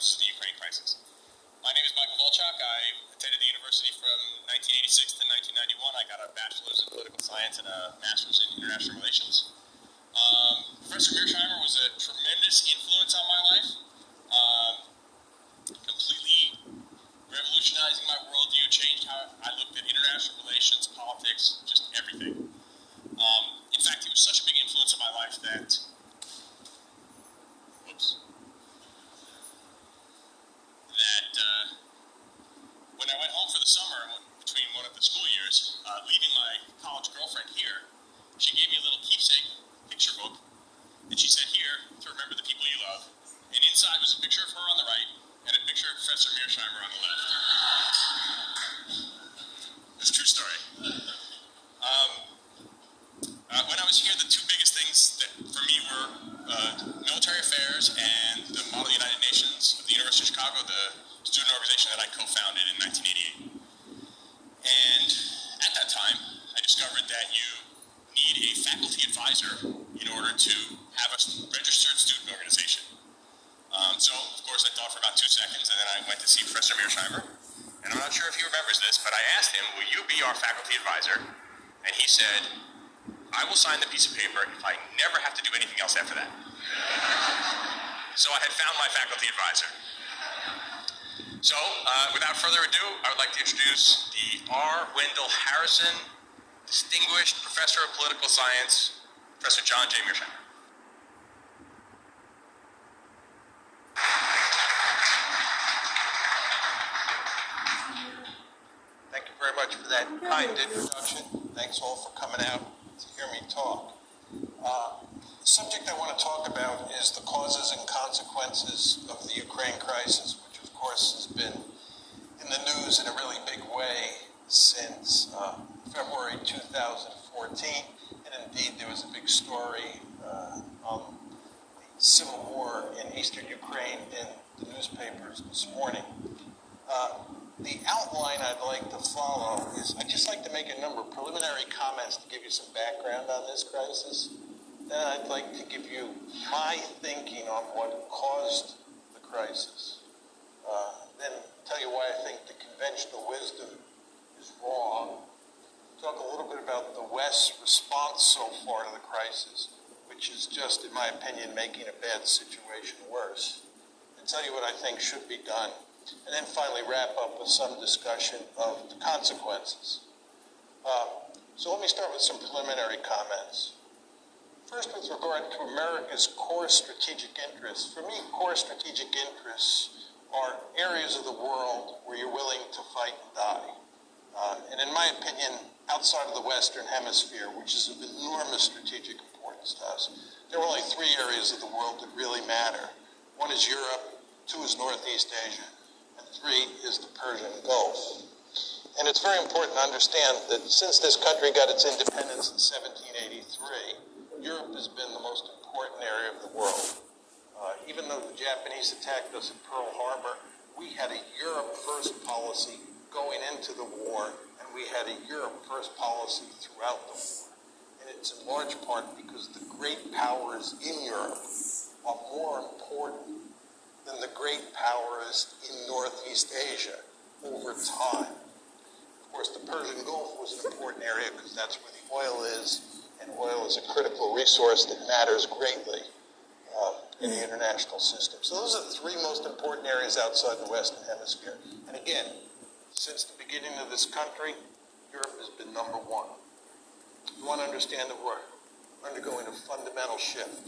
influence the Ukraine crisis. My name is Michael Volchak. I attended the university from 1986 to 1991. I got a bachelor's in political science and a master's in international relations. Professor Mearsheimer was a tremendous influence on my life, completely revolutionizing my worldview, changed how I looked at international relations, politics, just everything. In fact, he was such a big influence on my life that when I went home for the summer, between one of the school years, leaving my college girlfriend here, she gave me a little keepsake picture book, and she said, "Here, to remember the people you love." And inside was a picture of her on the right, and a picture of Professor Mearsheimer on the left. It's a true story. When I was here, the two biggest things that for me were military affairs and the Model United Nations of the University of Chicago, the student organization that I co-founded in 1988. And at that time, I discovered that you need a faculty advisor in order to have a registered student organization. So, of course, I thought for about 2 seconds, and then I went to see Professor Mearsheimer. And I'm not sure if he remembers this, but I asked him, "Will you be our faculty advisor?" And he said, "I will sign the piece of paper if I never have to do anything else after that." So I had found my faculty advisor. So, without further ado, I would like to introduce the R. Wendell Harrison Distinguished Professor of Political Science, Professor John J. Mearsheimer. Thank you very much for that kind introduction. Thanks all for coming out to hear me talk. The subject I want to talk about is the causes and consequences of the Ukraine crisis, which of course has been in the news in a really big way since February 2014, and indeed there was a big story on the civil war in eastern Ukraine in the newspapers this morning. The outline I'd like to follow is I'd just like to make a number of preliminary comments to give you some background on this crisis. Then I'd like to give you my thinking on what caused the crisis. Then tell you why I think the conventional wisdom is wrong. Talk a little bit about the West's response so far to the crisis, which is just, in my opinion, making a bad situation worse. And tell you what I think should be done. And then finally wrap up with some discussion of the consequences. So let me start with some preliminary comments. First, with regard to America's core strategic interests. For me, core strategic interests are areas of the world where you're willing to fight and die. And in my opinion, outside of the Western Hemisphere, which is of enormous strategic importance to us, there are only 3 areas of the world that really matter. 1 is Europe, 2 is Northeast Asia, 3 is the Persian Gulf. And it's very important to understand that since this country got its independence in 1783, Europe has been the most important area of the world. Even though the Japanese attacked us at Pearl Harbor, we had a Europe first policy going into the war, and we had a Europe first policy throughout the war. And it's in large part because the great powers in Europe are more important than the great powers in Northeast Asia over time. Of course, the Persian Gulf was an important area because that's where the oil is, and oil is a critical resource that matters greatly in the international system. So those are the 3 most important areas outside the Western Hemisphere. And again, since the beginning of this country, Europe has been number 1. You want to understand that we're undergoing a fundamental shift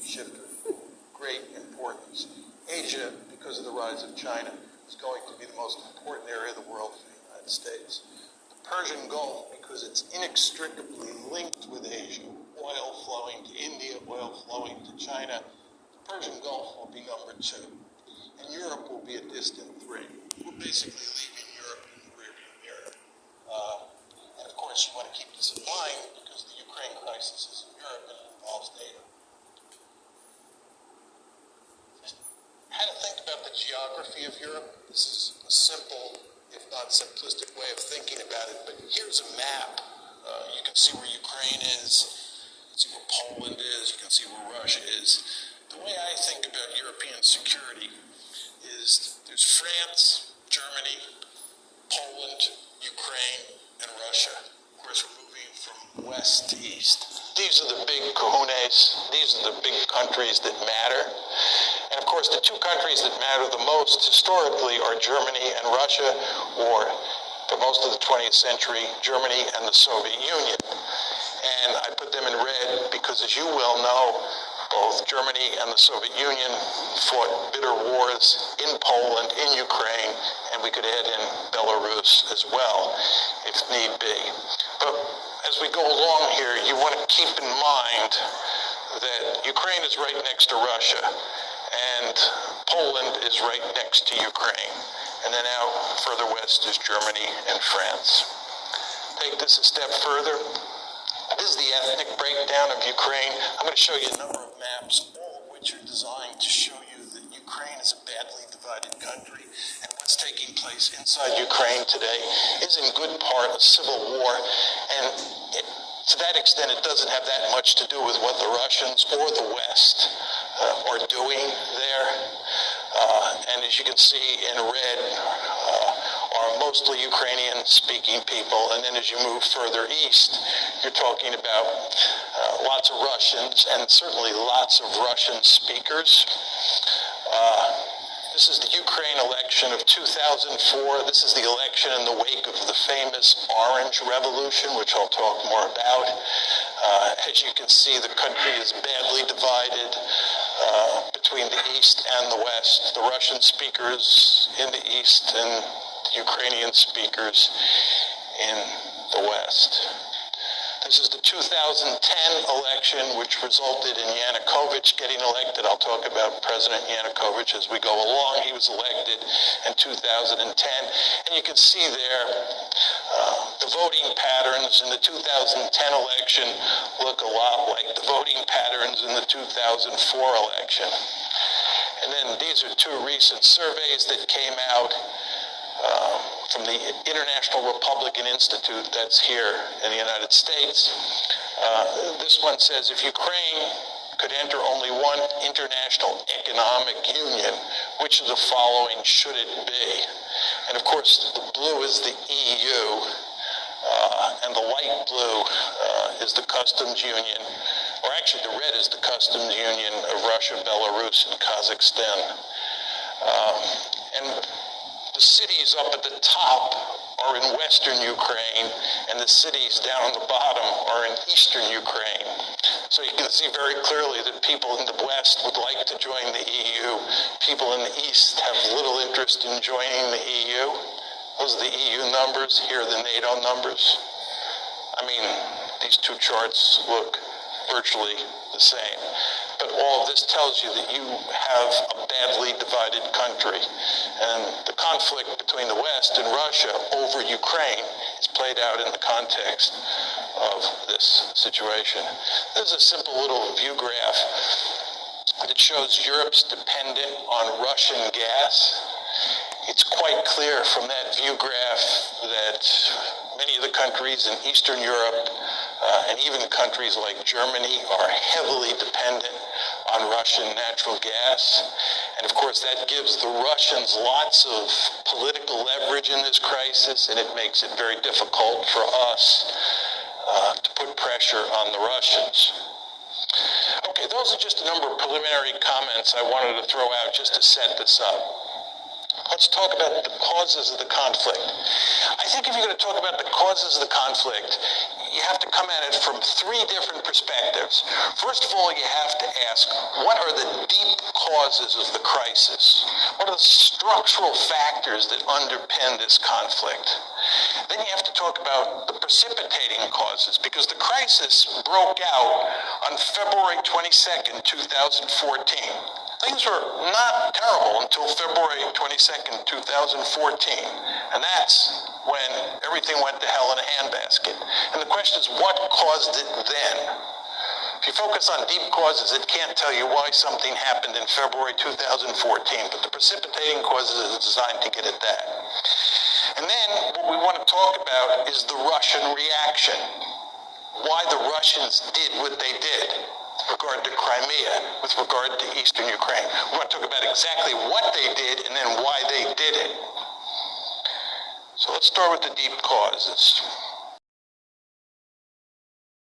of great importance. Asia, because of the rise of China, is going to be the most important area of the world for the United States. The Persian Gulf, because it's inextricably linked with Asia, oil flowing to India, oil flowing to China, the Persian Gulf will be number 2. And Europe will be a distant 3. We're basically leaving Europe in the rearview mirror. And of course, you want to keep this in mind because the Ukraine crisis is in Europe and it involves NATO. How to think about the geography of Europe. This is a simple, if not simplistic way of thinking about it, but here's a map. You can see where Ukraine is, you can see where Poland is, you can see where Russia is. The way I think about European security is There's France, Germany, Poland, Ukraine, and Russia. Of course, we're moving from west to east. These are the big kahunas. These are the big countries that matter. And of course, the two countries that matter the most historically are Germany and Russia, or for most of the 20th century, Germany and the Soviet Union. And I put them in red because, as you well know, both Germany and the Soviet Union fought bitter wars in Poland, in Ukraine, and we could add in Belarus as well, if need be. But as we go along here, you want to keep in mind that Ukraine is right next to Russia, and Poland is right next to Ukraine. And then out further west is Germany and France. Take this a step further. This is the ethnic breakdown of Ukraine. I'm going to show you a number of maps, all of which are designed to show you that Ukraine is a badly divided country, and what's taking place inside Ukraine today is in good part a civil war, and to that extent it doesn't have that much to do with what the Russians or the West are doing there. And as you can see in red, are mostly Ukrainian-speaking people, and then as you move further east, you're talking about lots of Russians, and certainly lots of Russian speakers. This is the Ukraine election of 2004. This is the election in the wake of the famous Orange Revolution, which I'll talk more about. As you can see, the country is badly divided between the East and the West. The Russian speakers in the East and the Ukrainian speakers in the West. This is the 2010 election, which resulted in Yanukovych getting elected. I'll talk about President Yanukovych as we go along. He was elected in 2010. And you can see there the voting patterns in the 2010 election look a lot like the voting patterns in the 2004 election. And then these are two recent surveys that came out from the International Republican Institute, that's here in the United States. This one says, if Ukraine could enter only one international economic union, which of the following should it be? And of course, the blue is the EU, and the light blue is the customs union, or actually the red is the customs union of Russia, Belarus, and Kazakhstan. And the cities up at the top are in western Ukraine, and the cities down at the bottom are in eastern Ukraine. So you can see very clearly that people in the West would like to join the EU. People in the East have little interest in joining the EU. Those are the EU numbers. Here are the NATO numbers. I mean, these two charts look virtually the same. But all of this tells you that you have a badly divided country. And the conflict between the West and Russia over Ukraine is played out in the context of this situation. There's a simple little view graph that shows Europe's dependent on Russian gas. It's quite clear from that view graph that many of the countries in Eastern Europe and even countries like Germany are heavily dependent on Russian natural gas. And of course, that gives the Russians lots of political leverage in this crisis, and it makes it very difficult for us to put pressure on the Russians. Okay, those are just a number of preliminary comments I wanted to throw out just to set this up. Let's talk about the causes of the conflict. I think if you're going to talk about the causes of the conflict, you have to come at it from three different perspectives. First of all, you have to ask, what are the deep causes of the crisis? What are the structural factors that underpin this conflict? Then you have to talk about the precipitating causes, because the crisis broke out on February 22nd, 2014. Things were not terrible until February 22nd, 2014. And that's when everything went to hell in a handbasket. And the question is, what caused it then? If you focus on deep causes, it can't tell you why something happened in February 2014, but the precipitating causes is designed to get at that. And then what we want to talk about is the Russian reaction. Why the Russians did what they did with regard to Crimea, with regard to eastern Ukraine. We want to talk about exactly what they did and then why they Let's start with the deep causes.